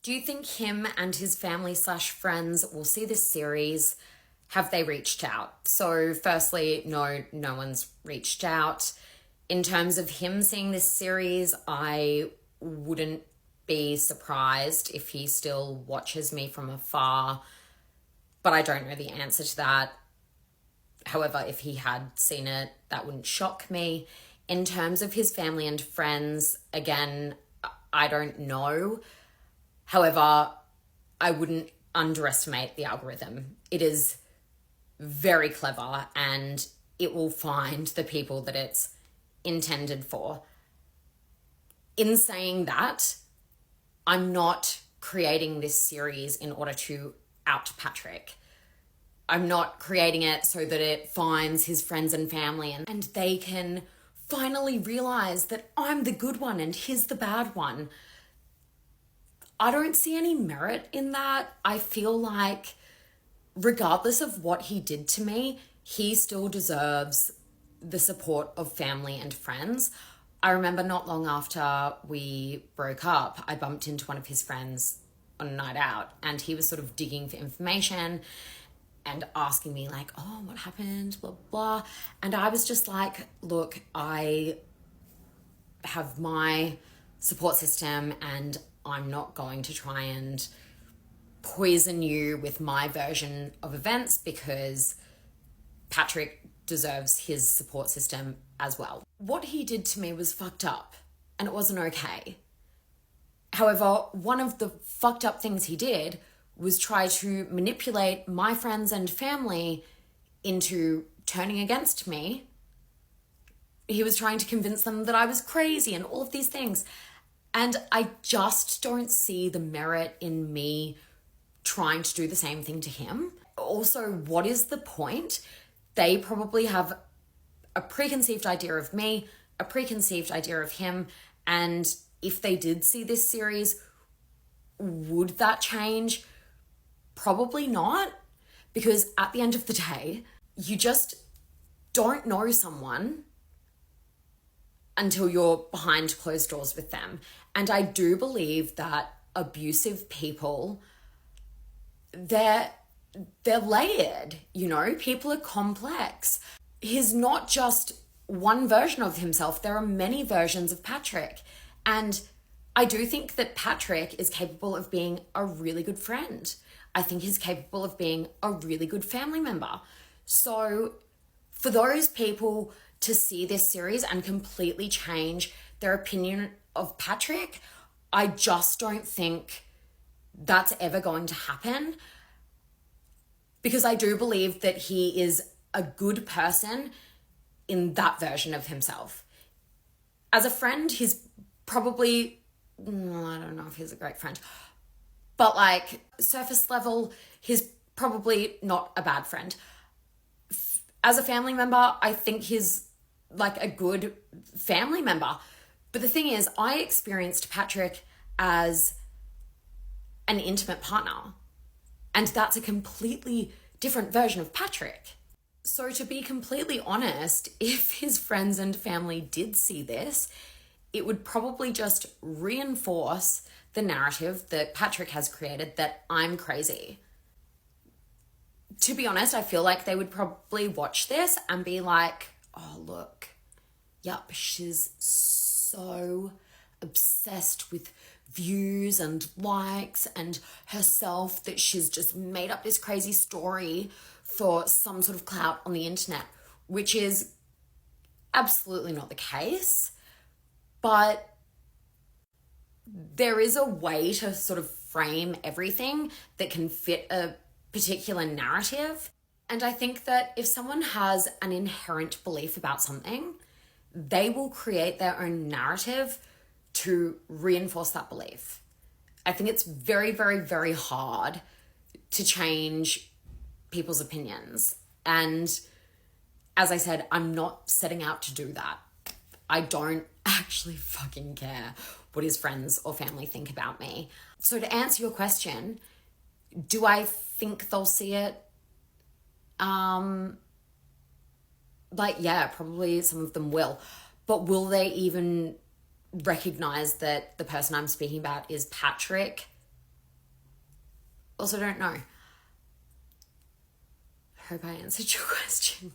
Do you think him and his family / friends will see this series? Have they reached out? So firstly, no one's reached out. In terms of him seeing this series, I wouldn't be surprised if he still watches me from afar, but I don't know the answer to that. However, if he had seen it, that wouldn't shock me. In terms of his family and friends, again, I don't know. However, I wouldn't underestimate the algorithm. It is very clever and it will find the people that it's intended for. In saying that, I'm not creating this series in order to out Patrick. I'm not creating it so that it finds his friends and family and they can finally realize that I'm the good one and he's the bad one. I don't see any merit in that. I feel like regardless of what he did to me, he still deserves the support of family and friends. I remember not long after we broke up, I bumped into one of his friends on a night out and he was sort of digging for information and asking me like, oh, what happened, blah, blah. And I was just like, look, I have my support system and I'm not going to try and poison you with my version of events because Patrick deserves his support system as well. What he did to me was fucked up and it wasn't okay. However, one of the fucked up things he did was try to manipulate my friends and family into turning against me. He was trying to convince them that I was crazy and all of these things. And I just don't see the merit in me trying to do the same thing to him. Also, what is the point? They probably have a preconceived idea of me, a preconceived idea of him. And if they did see this series, would that change? Probably not. Because at the end of the day, you just don't know someone until you're behind closed doors with them. And I do believe that abusive people, they're layered, you know, people are complex. He's not just one version of himself. There are many versions of Patrick. And I do think that Patrick is capable of being a really good friend. I think he's capable of being a really good family member. So for those people to see this series and completely change their opinion of Patrick, I just don't think that's ever going to happen, because I do believe that he is a good person in that version of himself. As a friend, he's probably, I don't know if he's a great friend, but like surface level, he's probably not a bad friend. As a family member, I think he's like a good family member. But the thing is, I experienced Patrick as an intimate partner, and that's a completely different version of Patrick. So to be completely honest, if his friends and family did see this, it would probably just reinforce the narrative that Patrick has created that I'm crazy. To be honest, I feel like they would probably watch this and be like, oh, look, yep, she's so obsessed with views and likes and herself that she's just made up this crazy story for some sort of clout on the internet, which is absolutely not the case. But there is a way to sort of frame everything that can fit a particular narrative. And I think that if someone has an inherent belief about something, they will create their own narrative to reinforce that belief. I think it's very, very, very hard to change people's opinions. And as I said, I'm not setting out to do that. I don't actually fucking care what his friends or family think about me. So to answer your question, do I think they'll see it? Yeah, probably some of them will. But will they even recognize that the person I'm speaking about is Patrick? also don't know. Hope I answered your question.